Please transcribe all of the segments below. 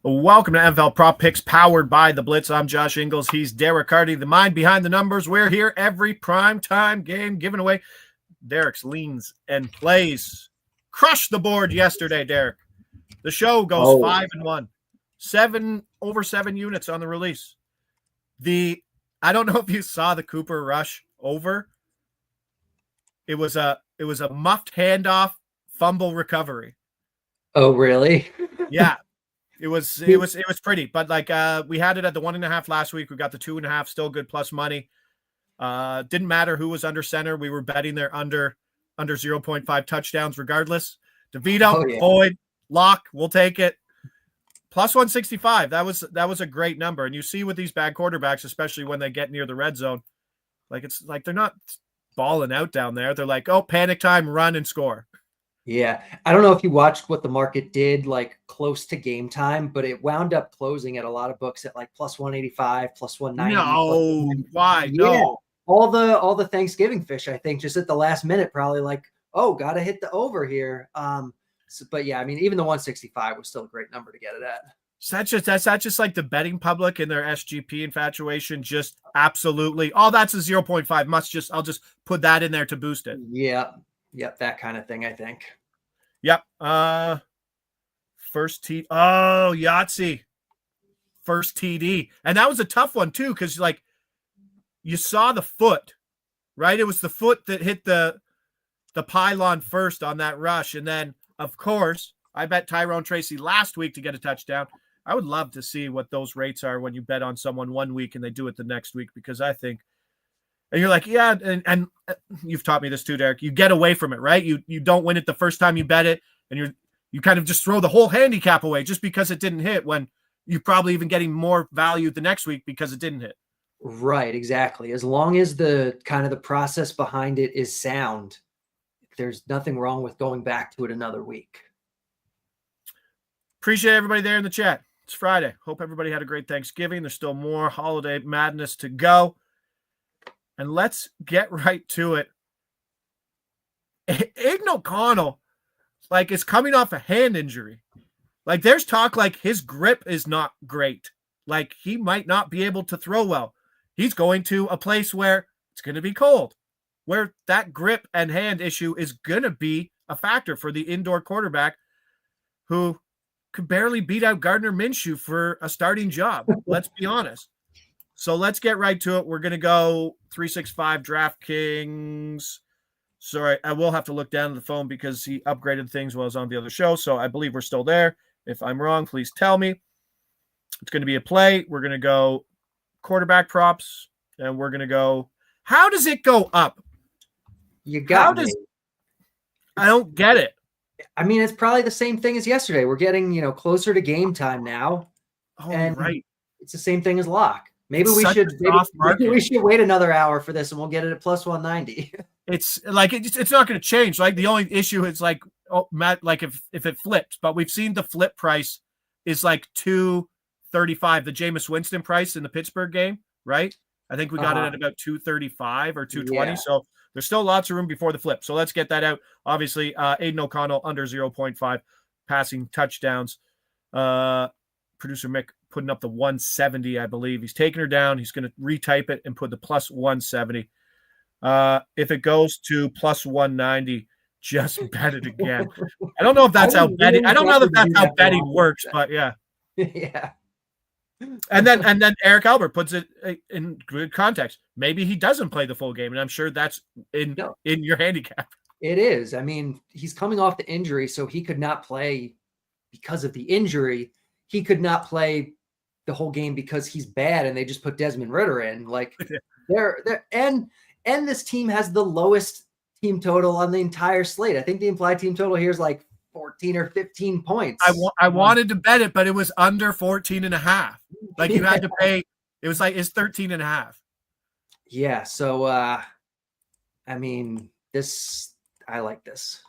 Welcome to NFL Prop Picks powered by The Blitz. I'm Josh Ingles. He's Derek Carty, the mind behind the numbers. We're here every primetime game giving away Derek's leans and plays. Crushed the board yesterday, Derek. The show goes 5-1. Over 7 units on the release. I don't know if you saw the Cooper Rush over. It was a muffed handoff fumble recovery. Oh, really? Yeah. It was pretty, but we had it at the 1.5 last week. We got the 2.5, still good plus money. Didn't matter who was under center. We were betting there under 0.5 touchdowns regardless. DeVito, Boyd, Locke, we'll take it. Plus 165. That was a great number. And you see with these bad quarterbacks, especially when they get near the red zone, it's like they're not balling out down there. They're like, oh, panic time, run and score. Yeah. I don't know if you watched what the market did close to game time, but it wound up closing at a lot of books at plus 185, plus 190. No, why? Yeah. No. All the Thanksgiving fish, I think, just at the last minute, probably gotta hit the over here. But yeah, I mean, even the 165 was still a great number to get it at. So that's not just like the betting public and their SGP infatuation. Just absolutely. Oh, that's a 0.5. I'll just put that in there to boost it. Yeah. Yep, that kind of thing, I think. Yep. First T. Oh, Yahtzee. First TD. And that was a tough one, too, because, you saw the foot, right? It was the foot that hit the pylon first on that rush. And then, of course, I bet Tyrone Tracy last week to get a touchdown. I would love to see what those rates are when you bet on someone 1 week and they do it the next week, because I think – and you're like, yeah, and you've taught me this too, Derek. You get away from it, right? You don't win it the first time you bet it, and you kind of just throw the whole handicap away just because it didn't hit, when you're probably even getting more value the next week because it didn't hit. Right, exactly. As long as the kind of the process behind it is sound, there's nothing wrong with going back to it another week. Appreciate everybody there in the chat. It's Friday. Hope everybody had a great Thanksgiving. There's still more holiday madness to go. And let's get right to it. Aiden O'Connell, is coming off a hand injury. There's talk his grip is not great. He might not be able to throw well. He's going to a place where it's going to be cold, where that grip and hand issue is going to be a factor for the indoor quarterback who could barely beat out Gardner Minshew for a starting job. Let's be honest. So let's get right to it. We're going to go 365 DraftKings. Sorry, I will have to look down at the phone because he upgraded things while I was on the other show. So I believe we're still there. If I'm wrong, please tell me. It's going to be a play. We're going to go quarterback props, and we're going to go. How does it go up? You got me. I don't get it. I mean, it's probably the same thing as yesterday. We're getting, closer to game time now. Oh, and right. It's the same thing as lock. Maybe we should wait another hour for this, and we'll get it at plus 190. It's it's not going to change. The only issue is if it flips, but we've seen the flip price is $235. The Jameis Winston price in the Pittsburgh game, right? I think we got it at about 235 or 220. Yeah. So there's still lots of room before the flip. So let's get that out. Obviously, Aiden O'Connell under 0.5 passing touchdowns. Producer Mick putting up the 170, I believe. He's taking her down. He's going to retype it and put the plus 170. If it goes to plus 190, just bet it again. I don't know if that's how betting. I don't know if that's how betting works, but yeah. Yeah. And then Eric Albert puts it in good context. Maybe he doesn't play the full game, and I'm sure that's in your handicap. It is. I mean, he's coming off the injury, so he could not play because of the injury. He could not play the whole game because he's bad, and they just put Desmond Ridder in. And this team has the lowest team total on the entire slate. I think the implied team total here is 14 or 15 points. I wanted to bet it, but it was under 14.5. You had to pay. It was it's 13.5. Yeah. So, I mean, I like this.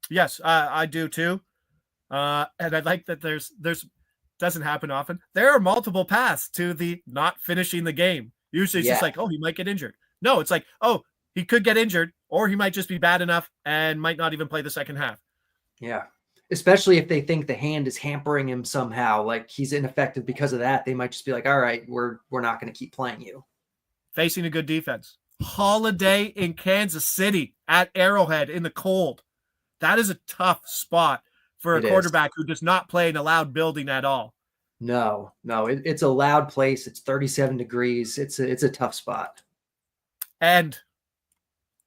Yes, I do too. And I like that there's doesn't happen often. There are multiple paths to the not finishing the game. Usually it's just he might get injured. No, it's he could get injured, or he might just be bad enough and might not even play the second half. Yeah. especially if they think the hand is hampering him somehow, like he's ineffective because of that, they might just be like, all right, we're not going to keep playing you. Facing a good defense. Holiday in Kansas City at Arrowhead in the cold. That is a tough spot for a quarterback who does not play in a loud building at all. No, it's a loud place. It's 37 degrees. It's a tough spot. And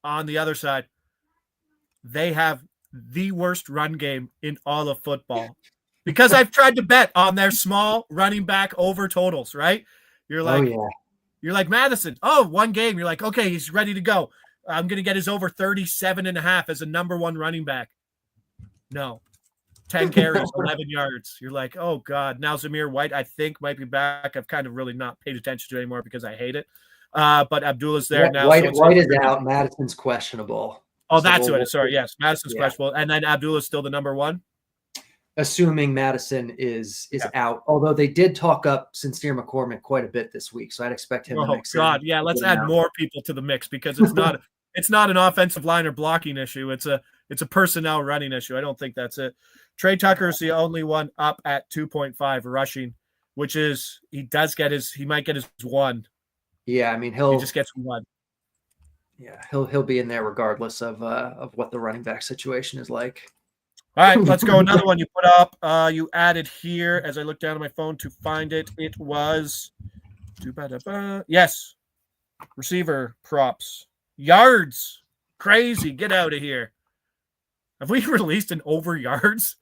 on the other side, they have the worst run game in all of football. Because I've tried to bet on their small running back over totals, right? You're like, You're like Madison. Oh, one game. You're like, okay, he's ready to go. I'm going to get his over 37.5 as a number one running back. No. 10 carries, 11 yards. You're like, oh, God. Now Zamir White, I think, might be back. I've kind of really not paid attention to it anymore because I hate it. But Abdullah's there now. White is out. Madison's questionable. Oh, that's what it is. Sorry, yes. Madison's questionable. And then Abdullah's still the number one? Assuming Madison is out. Although they did talk up Sincere McCormick quite a bit this week. So I'd expect him to mix in. Oh, God. Yeah, let's add more people to the mix because it's not an offensive line or blocking issue. It's a personnel running issue. I don't think that's it. Trey Tucker is the only one up at 2.5 rushing, which is he might get his one. Yeah, I mean he just gets one. Yeah, he'll be in there regardless of what the running back situation is like. All right, let's go. Another one you put up. You added here as I look down at my phone to find it. It was yes, receiver props, yards, crazy. Get out of here. Have we released an over yards?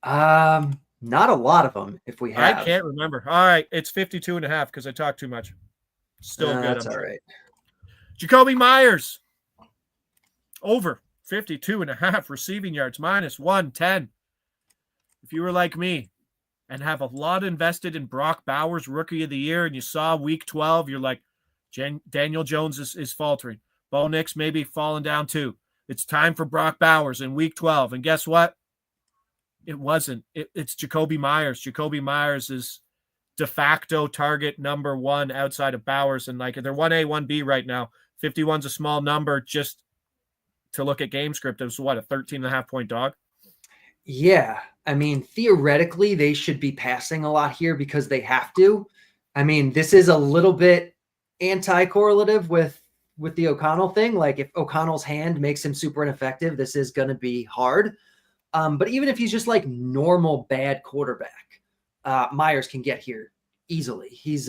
Not a lot of them. If we have, I can't remember. All right, it's 52.5 because I talked too much. Still good. That's all right. Jacoby Myers over 52.5 receiving yards minus 110. If you were like me and have a lot invested in Brock Bowers rookie of the year and you saw week 12, you're like, Daniel Jones is faltering. Bo Nix maybe falling down too. It's time for Brock Bowers in week 12. And guess what? It wasn't. It's Jacoby Myers. Jacoby Myers is de facto target number one outside of Bowers. And like they're 1A, 1B right now. 51's a small number just to look at game script. It was what, a 13.5 point dog? Yeah. I mean, theoretically, they should be passing a lot here because they have to. I mean, this is a little bit anti-correlative with the O'Connell thing. Like if O'Connell's hand makes him super ineffective, this is going to be hard. But even if he's just like normal bad quarterback, Myers can get here easily. He's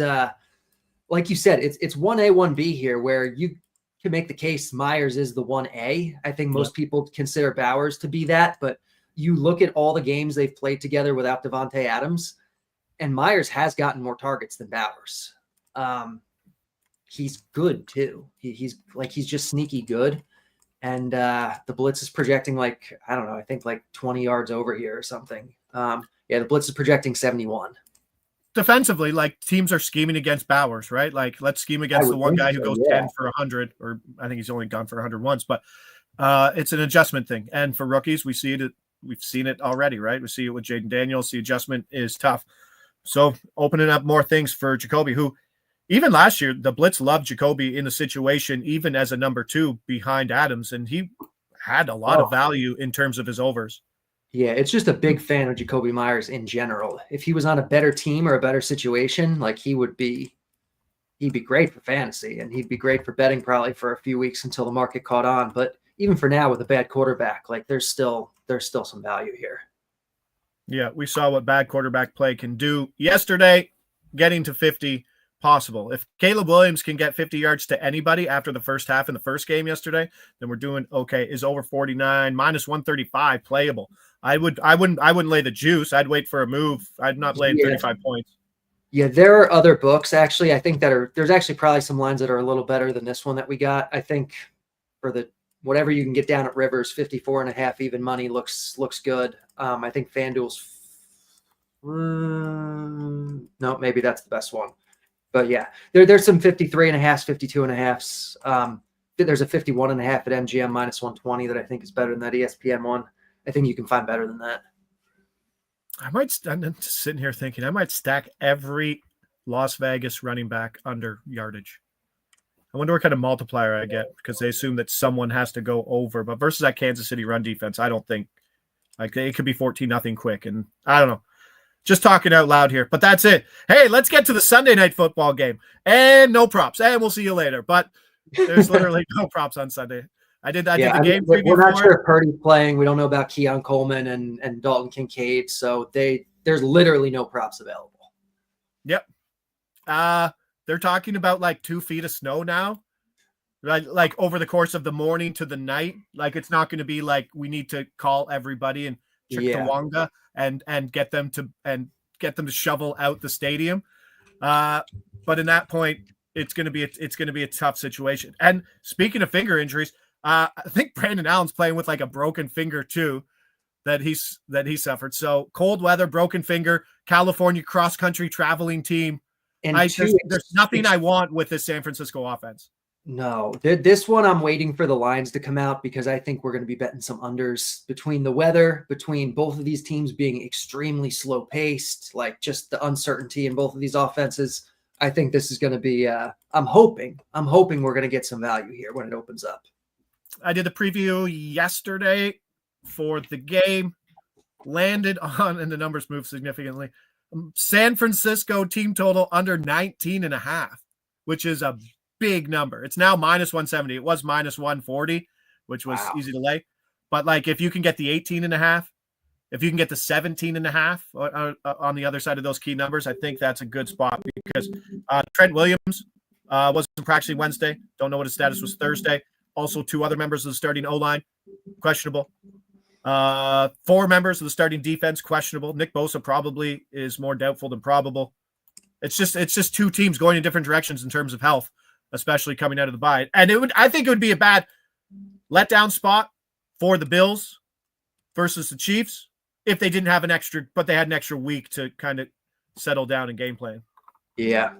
like you said, it's 1A, 1B here where you can make the case Myers is the 1A. I think most people consider Bowers to be that, but you look at all the games they've played together without Devontae Adams, and Myers has gotten more targets than Bowers. He's good too. He's just sneaky good. And the Blitz is projecting like, I don't know, I think like 20 yards over here or something. The Blitz is projecting 71. Defensively, like teams are scheming against Bowers, right? Like let's scheme against the one guy who goes 10 for 100, or I think he's only gone for 100 once, but it's an adjustment thing. And for rookies, we see it. We've seen it already, right? We see it with Jaden Daniels. The adjustment is tough. So opening up more things for Jacoby, who even last year, the Blitz loved Jacoby in the situation, even as a number 2 behind Adams, and he had a lot of value in terms of his overs. Yeah, it's just a big fan of Jacoby Myers in general. If he was on a better team or a better situation, like he'd be great for fantasy, and he'd be great for betting probably for a few weeks until the market caught on. But even for now, with a bad quarterback, like there's still some value here. Yeah, we saw what bad quarterback play can do yesterday, getting to 50 possible. If Caleb Williams can get 50 yards to anybody after the first half in the first game yesterday, then we're doing okay. Is over 49 minus 135 playable. I wouldn't lay the juice. I'd wait for a move. I'd not lay 35 points. Yeah, there are other books actually. I think there's actually probably some lines that are a little better than this one that we got. I think for the whatever you can get down at Rivers, 54.5 even money looks good. I think FanDuel's no, maybe that's the best one. But yeah, there's some 53.5, 52.5s. There's a 51.5 at MGM minus 120 that I think is better than that ESPN one. I think you can find better than that. I'm just sitting here thinking I might stack every Las Vegas running back under yardage. I wonder what kind of multiplier I get because they assume that someone has to go over. But versus that Kansas City run defense, I don't think Like it could be 14-0 quick. And I don't know. Just talking out loud here, but that's it. Hey, let's get to the Sunday night football game. And no props. And we'll see you later. But there's literally no props on Sunday. I did the game preview. We're not sure if Carty's playing. We don't know about Keon Coleman and Dalton Kincaid. So there's literally no props available. Yep. They're talking about like 2 feet of snow now. Like over the course of the morning to the night. Like it's not going to be like we need to call everybody and Chickawanga and get them to shovel out the stadium. But in that point, it's going to be a tough situation. And speaking of finger injuries, I think Brandon Allen's playing with like a broken finger too, that he suffered. So cold weather, broken finger, California cross country traveling team. And there's nothing I want with this San Francisco offense. No, this one I'm waiting for the lines to come out because I think we're going to be betting some unders between the weather, between both of these teams being extremely slow paced, like just the uncertainty in both of these offenses. I think this is going to be, I'm hoping we're going to get some value here when it opens up. I did the preview yesterday for the game, landed on, and the numbers moved significantly. San Francisco team total under 19.5, which is a big number. It's now -170. It was -140, which was easy to lay. But like if you can get the 18.5, if you can get the 17.5 on the other side of those key numbers, I think that's a good spot because Trent Williams wasn't practicing Wednesday. Don't know what his status was Thursday. Also, 2 other members of the starting O-line, questionable. 4 members of the starting defense, questionable. Nick Bosa probably is more doubtful than probable. It's just 2 teams going in different directions in terms of health, especially coming out of the bye. And I think it would be a bad letdown spot for the Bills versus the Chiefs if they didn't have but they had an extra week to kind of settle down and game plan. Yeah.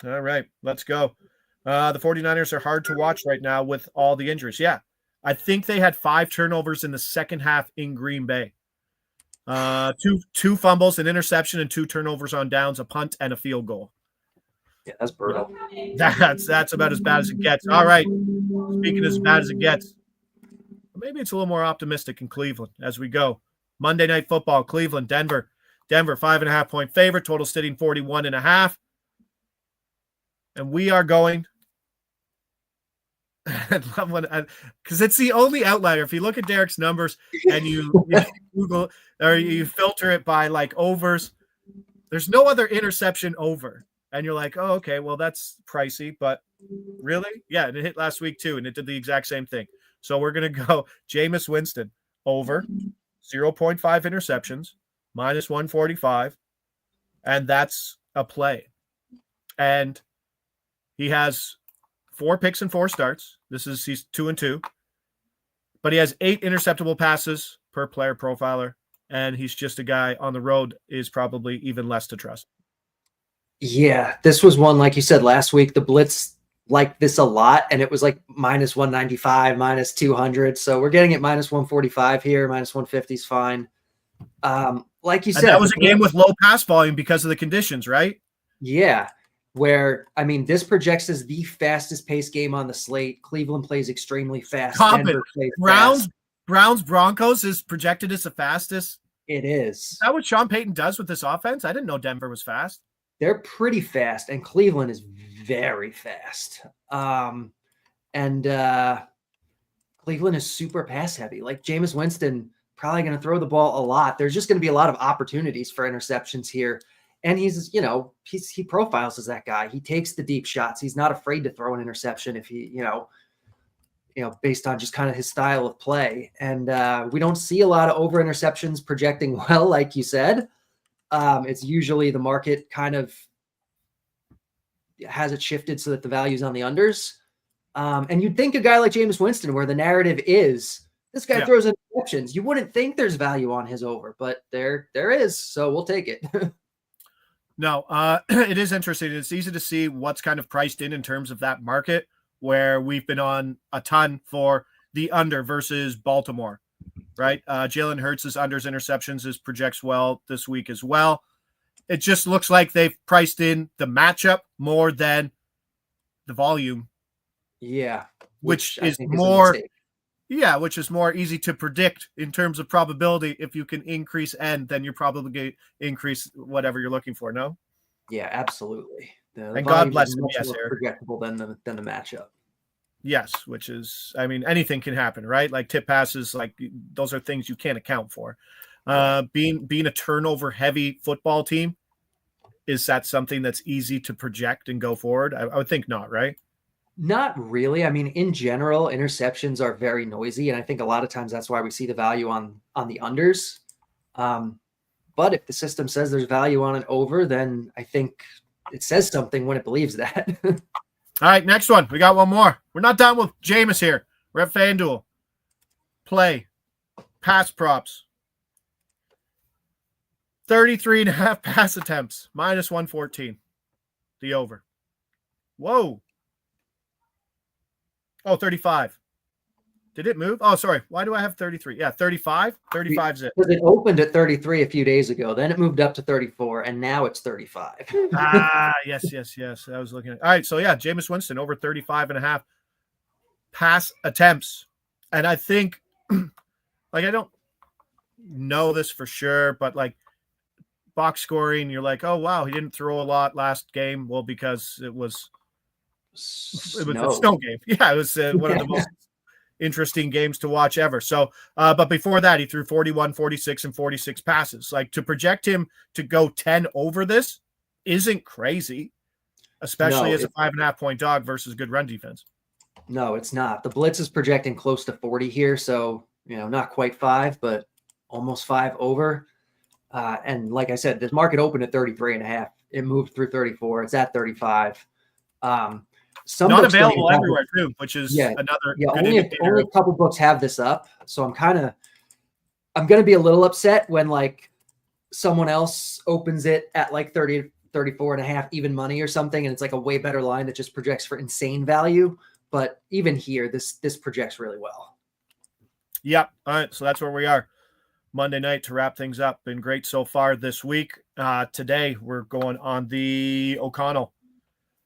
All right, let's go. The 49ers are hard to watch right now with all the injuries. Yeah. I think they had 5 turnovers in the second half in Green Bay. 2 fumbles, an interception, and 2 turnovers on downs, a punt, and a field goal. Yeah, that's brutal. That's about as bad as it gets. All right. Speaking as bad as it gets, maybe it's a little more optimistic in Cleveland as we go. Monday Night Football, Cleveland, Denver. Denver, 5.5-point favorite, total sitting 41.5. And we are going. I love when, because it's the only outlier. If you look at Derek's numbers and you Google or you filter it by like overs, there's no other interception over. And you're like, oh, okay, well, that's pricey, but really? Yeah, and it hit last week too, and it did the exact same thing. So we're going to go Jameis Winston over 0.5 interceptions, -145, and that's a play. And he has 4 picks and 4 starts. He's 2-2, but he has 8 interceptable passes per player profiler, and he's just a guy on the road is probably even less to trust. Yeah, this was one, like you said, last week, the Blitz liked this a lot, and it was like -195, -200. So we're getting it -145 here, -150 is fine. Like you said, that was a game with low pass volume because of the conditions, right? Yeah, where, I mean, this projects as the fastest paced game on the slate. Cleveland plays extremely fast. Denver plays fast. Browns Broncos is projected as the fastest. It is. Is that what Sean Payton does with this offense? I didn't know Denver was fast. They're pretty fast, and Cleveland is very fast. And Cleveland is super pass heavy. Like Jameis Winston probably going to throw the ball a lot. There's just going to be a lot of opportunities for interceptions here. And he profiles as that guy. He takes the deep shots. He's not afraid to throw an interception if he, based on just kind of his style of play. And we don't see a lot of over interceptions projecting well, like you said. It's usually the market kind of has it shifted so that the value's on the unders. And you'd think a guy like Jameis Winston, where the narrative is this guy throws interceptions, you wouldn't think there's value on his over, but there is. So we'll take it. No, it is interesting. It's easy to see what's kind of priced in terms of that market where we've been on a ton for the under versus Baltimore, right? Jalen Hurts' unders interceptions projects well this week as well. It just looks like they've priced in the matchup more than the volume. Yeah. Which is more Yeah, which is more easy to predict in terms of probability. If you can increase N, then you're probably going to increase whatever you're looking for, no? Yeah, absolutely. The And God volume bless is him, much yes, more Eric. projectable than the matchup. Yes, which is, I mean, anything can happen, right? Like tip passes, like those are things you can't account for. Being a turnover heavy football team, is that something that's easy to project and go forward? I would think not, right? Not really. I mean, in general, interceptions are very noisy, and I think a lot of times that's why we see the value on the unders. But if the system says there's value on an over, then I think it says something when it believes that. All right, next one. We got one more. We're not done with Jameis here. We're at FanDuel. Play. Pass props. 33.5 pass attempts. Minus 114. The over. Whoa. Oh, 35. Did it move? Oh, sorry. Why do I have 33? Yeah, 35. 35 is it. Because it opened at 33 a few days ago. Then it moved up to 34, and now it's 35. Yes. I was looking at. All right, so yeah, Jameis Winston over 35.5 pass attempts. And I think, like, I don't know this for sure, but like box scoring, you're like, oh, wow, he didn't throw a lot last game. Well, because it was a snow game. Yeah, it was one of the most interesting games to watch ever. So, but before that, he threw 41, 46, and 46 passes. Like, to project him to go 10 over this isn't crazy, especially as a 5.5 point dog versus good run defense. No, it's not. The Blitz is projecting close to 40 here. So, not quite 5, but almost 5 over. And like I said, this market opened at 33.5. It moved through 34. It's at 35. Some not available everywhere too, which is another. Yeah, only a couple books have this up. So I'm going to be a little upset when like someone else opens it at like 30, 34.5 even money or something. And it's like a way better line that just projects for insane value. But even here, this projects really well. Yep. All right. So that's where we are. Monday night to wrap things up. Been great so far this week. Today we're going on the O'Connell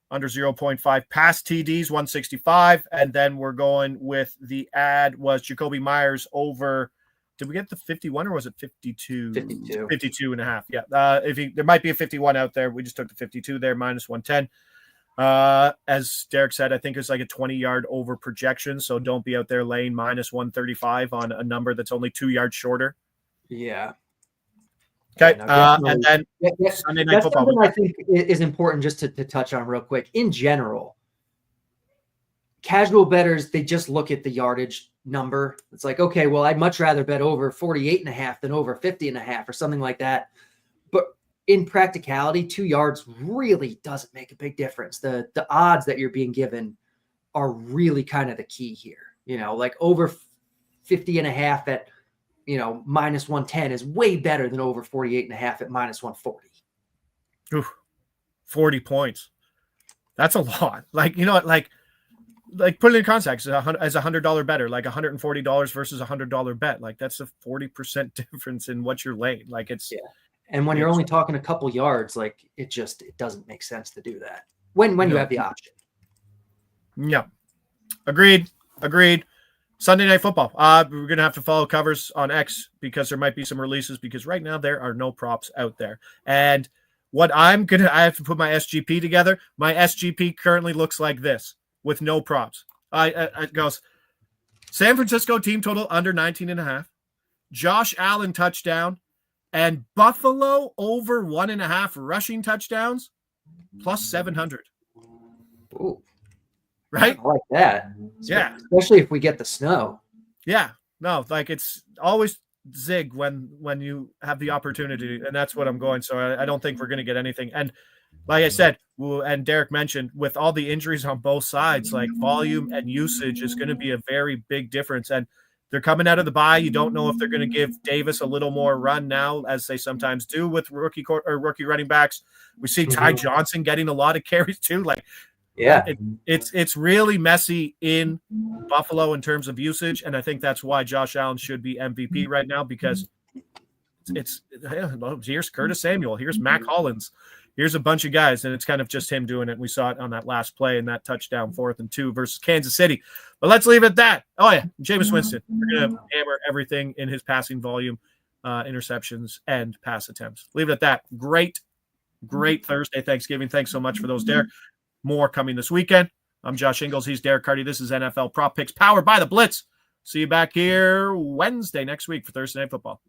under 0.5 pass TDs, 165. And then we're going with the ad was Jacoby Myers over. Did we get the 51 or was it 52? 52.5. Yeah. There might be a 51 out there. We just took the 52 there, minus 110. As Derek said, I think it's like a 20-yard over projection. So don't be out there laying minus 135 on a number that's only 2 yards shorter. Yeah. Okay. And then Sunday Night Football. Something I think is important just to touch on real quick. In general, casual bettors, they just look at the yardage number. It's like, okay, well, I'd much rather bet over 48.5 than over 50.5 or something like that. But in practicality, 2 yards really doesn't make a big difference. The odds that you're being given are really kind of the key here. Like over 50.5 at minus 110 is way better than over 48.5 at minus 140. Oof, 40 points. That's a lot. Like, like put it in context as $100 better, like $140 versus $100 bet. Like that's a 40% difference in what you're laying. Like it's, and when you're only talking a couple yards, like it doesn't make sense to do that when you have the option. Yeah. Agreed. Sunday Night Football. We're going to have to follow covers on X because there might be some releases because right now there are no props out there. And what I have to put my SGP together. My SGP currently looks like this with no props. It goes San Francisco team total under 19.5, Josh Allen touchdown, and Buffalo over 1.5 rushing touchdowns plus 700. Ooh. Right? I like that. Yeah. Especially if we get the snow. Yeah. No, like it's always zig when you have the opportunity, and that's what I'm going. So I don't think we're going to get anything. And like I said, and Derek mentioned, with all the injuries on both sides, like volume and usage is going to be a very big difference. And they're coming out of the bye. You don't know if they're going to give Davis a little more run now, as they sometimes do with rookie running backs. We see Ty Johnson getting a lot of carries too. Like, yeah, it's really messy in Buffalo in terms of usage, and I think that's why Josh Allen should be MVP right now because Here's Curtis Samuel. Here's Mac Hollins. Here's a bunch of guys, and it's kind of just him doing it. We saw it on that last play and that touchdown 4th and 2 versus Kansas City. But let's leave it at that. Oh, yeah, Jameis Winston. We're going to hammer everything in his passing volume, interceptions, and pass attempts. Leave it at that. Great Thursday, Thanksgiving. Thanks so much for those, Derek. More coming this weekend. I'm Josh Ingles. He's Derek Carty. This is NFL Prop Picks powered by the Blitz. See you back here Wednesday next week for Thursday Night Football.